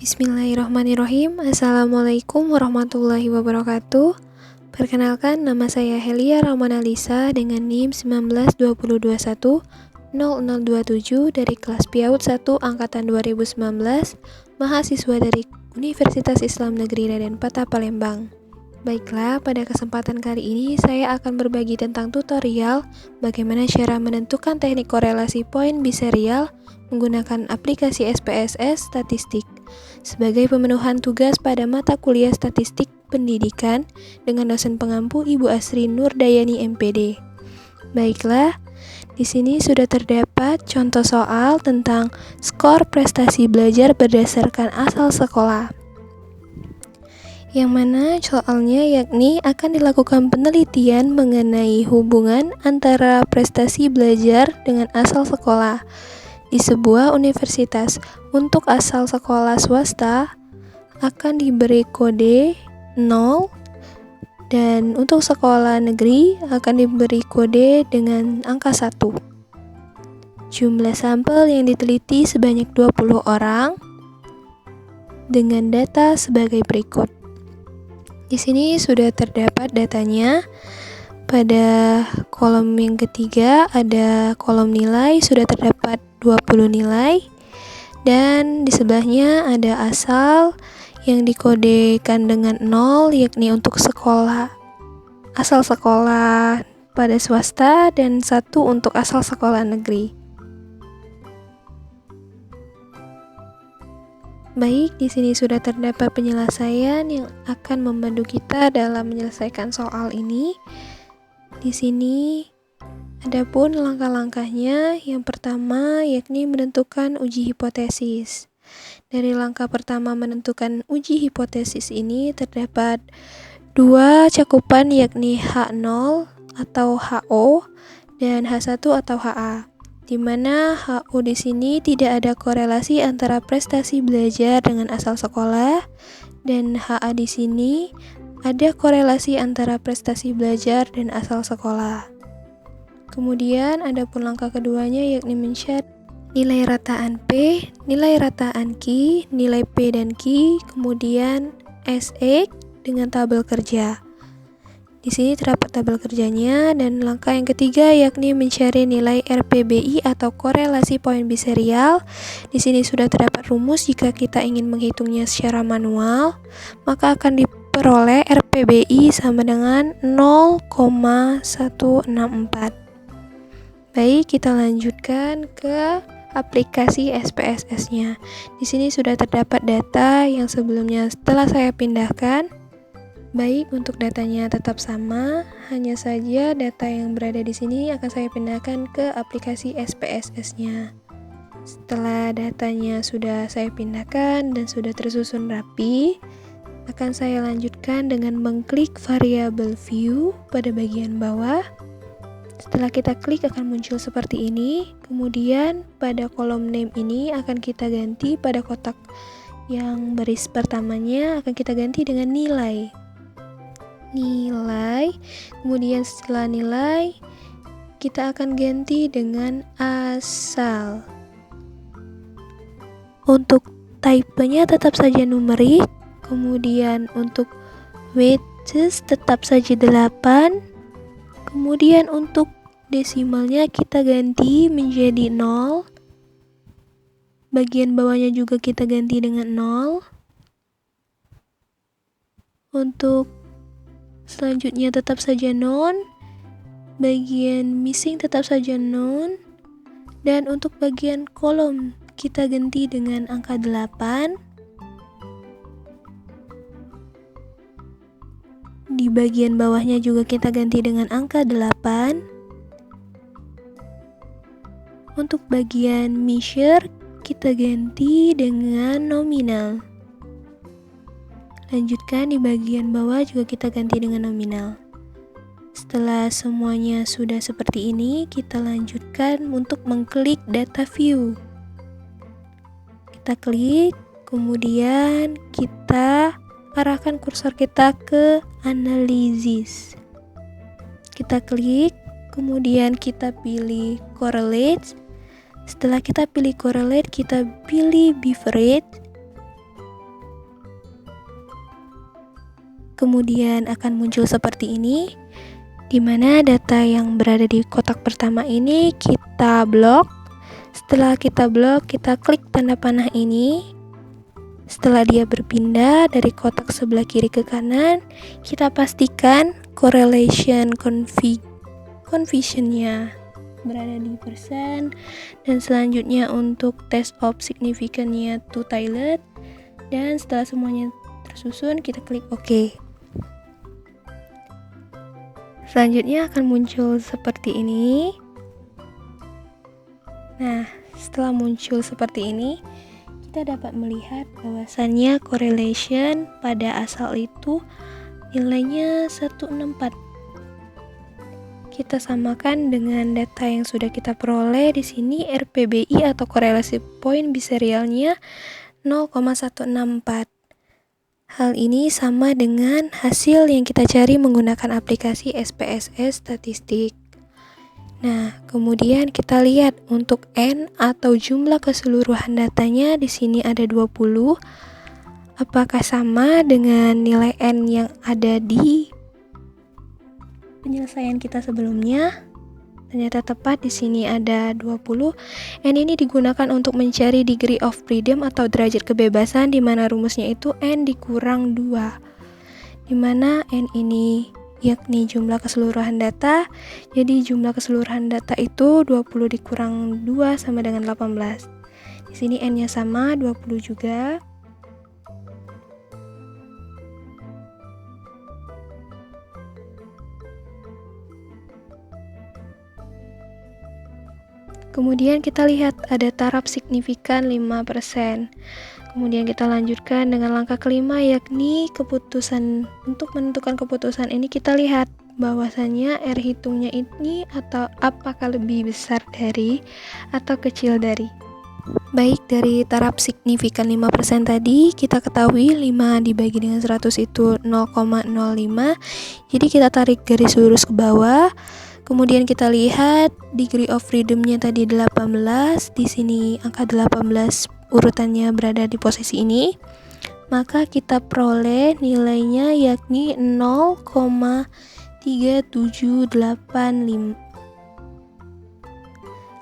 Bismillahirrahmanirrahim. Assalamualaikum warahmatullahi wabarakatuh. Perkenalkan, nama saya Helia Ramanalisa dengan NIM 1920210027 dari kelas PIAUD 1 Angkatan 2019, mahasiswa dari Universitas Islam Negeri Raden Patah Palembang. Baiklah, pada kesempatan kali ini saya akan berbagi tentang tutorial bagaimana cara menentukan teknik korelasi poin biserial menggunakan aplikasi SPSS Statistik sebagai pemenuhan tugas pada mata kuliah Statistik Pendidikan dengan dosen pengampu Ibu Asri Nurdayani MPD. Baiklah, di sini sudah terdapat contoh soal tentang skor prestasi belajar berdasarkan asal sekolah. Yang mana soalnya yakni akan dilakukan penelitian mengenai hubungan antara prestasi belajar dengan asal sekolah di sebuah universitas. Untuk asal sekolah swasta akan diberi kode 0 dan untuk sekolah negeri akan diberi kode dengan angka 1. Jumlah sampel yang diteliti sebanyak 20 orang dengan data sebagai berikut. Di sini sudah terdapat datanya. Pada kolom yang ketiga ada kolom nilai, sudah terdapat 20 nilai. Dan di sebelahnya ada asal yang dikodekan dengan 0, yakni untuk sekolah, asal sekolah pada swasta, dan 1 untuk asal sekolah negeri. Baik, di sini sudah terdapat penyelesaian yang akan membantu kita dalam menyelesaikan soal ini. Di sini adapun langkah-langkahnya, yang pertama yakni menentukan uji hipotesis. Dari langkah pertama menentukan uji hipotesis ini terdapat 2 cakupan yakni H0 atau HO dan H1 atau HA. Di mana HO di sini tidak ada korelasi antara prestasi belajar dengan asal sekolah, dan HA di sini ada korelasi antara prestasi belajar dan asal sekolah. Kemudian adapun langkah keduanya yakni mencari nilai rataan P, nilai rataan Q, nilai P dan Q, kemudian SX dengan tabel kerja. Di sini terdapat tabel kerjanya. Dan langkah yang ketiga yakni mencari nilai RPBI atau korelasi poin biserial. Di sini sudah terdapat rumus. Jika kita ingin menghitungnya secara manual, maka akan diperoleh RPBI sama dengan 0,164. Baik, kita lanjutkan ke aplikasi SPSS-nya. Di sini sudah terdapat data yang sebelumnya telah saya pindahkan. Baik, untuk datanya tetap sama, hanya saja data yang berada di sini akan saya pindahkan ke aplikasi SPSS-nya. Setelah datanya sudah saya pindahkan dan sudah tersusun rapi, akan saya lanjutkan dengan mengklik variabel view pada bagian bawah. Setelah kita klik akan muncul seperti ini. Kemudian pada kolom name ini akan kita ganti pada kotak yang baris pertamanya akan kita ganti dengan nilai. Kemudian setelah nilai kita akan ganti dengan asal. Untuk type-nya tetap saja numerik, kemudian untuk weights tetap saja 8, kemudian untuk desimalnya kita ganti menjadi 0, bagian bawahnya juga kita ganti dengan 0. Untuk selanjutnya tetap saja non, bagian missing tetap saja non, dan untuk bagian kolom kita ganti dengan angka 8. Di bagian bawahnya juga kita ganti dengan angka 8. Untuk bagian measure kita ganti dengan nominal. Lanjutkan di bagian bawah juga kita ganti dengan nominal. Setelah semuanya sudah seperti ini, kita lanjutkan untuk mengklik data view. Kita klik, kemudian kita arahkan kursor kita ke analisis. Kita klik, kemudian kita pilih correlate. Setelah kita pilih correlate, kita pilih beaverage. kemudian akan muncul seperti ini, di mana data yang berada di kotak pertama ini kita blok. Setelah kita blok, kita klik tanda panah ini. Setelah dia berpindah dari kotak sebelah kiri ke kanan, kita pastikan correlation coefficient-nya berada di persen, dan selanjutnya untuk test of significance-nya two-tailed, dan setelah semuanya tersusun, kita klik OK. Selanjutnya akan muncul seperti ini. Nah, setelah muncul seperti ini, kita dapat melihat bahwasannya correlation pada asal itu nilainya 164. Kita samakan dengan data yang sudah kita peroleh di sini, RPBI atau korelasi point biserialnya 0,164. Hal ini sama dengan hasil yang kita cari menggunakan aplikasi SPSS statistik. Nah, kemudian kita lihat untuk N atau jumlah keseluruhan datanya di sini ada 20. Apakah sama dengan nilai N yang ada di penyelesaian kita sebelumnya? Ternyata tepat, di sini ada 20. N ini digunakan untuk mencari degree of freedom atau derajat kebebasan, di mana rumusnya itu N dikurang 2. Di mana N ini yakni jumlah keseluruhan data. Jadi jumlah keseluruhan data itu 20 dikurang 2 sama dengan 18. Di sini N-nya sama, 20 juga. Kemudian kita lihat ada taraf signifikan 5%. Kemudian kita lanjutkan dengan langkah kelima, yakni keputusan. Untuk menentukan keputusan ini kita lihat bahwasannya R hitungnya ini atau apakah lebih besar dari atau kecil dari. Baik, dari taraf signifikan 5% tadi kita ketahui 5 dibagi dengan 100 itu 0,05. Jadi kita tarik garis lurus ke bawah. Kemudian kita lihat degree of freedom-nya tadi 18. Di sini angka 18 urutannya berada di posisi ini. Maka kita peroleh nilainya yakni 0,3785.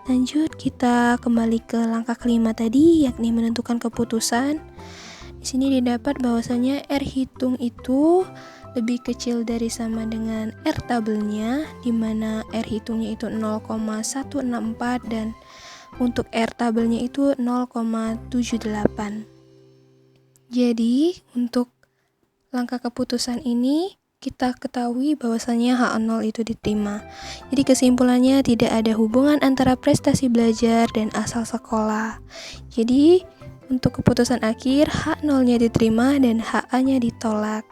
Lanjut, kita kembali ke langkah kelima tadi, yakni menentukan keputusan. Di sini didapat bahwasanya R hitung itu lebih kecil dari sama dengan R tabelnya, di mana R hitungnya itu 0,164 dan untuk R tabelnya itu 0,78. Jadi untuk langkah keputusan ini kita ketahui bahwasanya H0 itu diterima. Jadi kesimpulannya tidak ada hubungan antara prestasi belajar dan asal sekolah. Jadi untuk keputusan akhir H0-nya diterima dan HA-nya ditolak.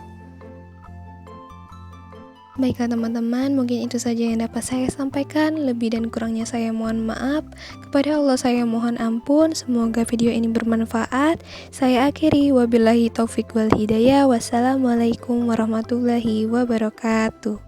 Baiklah teman-teman, mungkin itu saja yang dapat saya sampaikan. Lebih dan kurangnya saya mohon maaf. Kepada Allah saya mohon ampun. Semoga video ini bermanfaat. Saya akhiri, wabillahi taufik wal hidayah. Wassalamualaikum warahmatullahi wabarakatuh.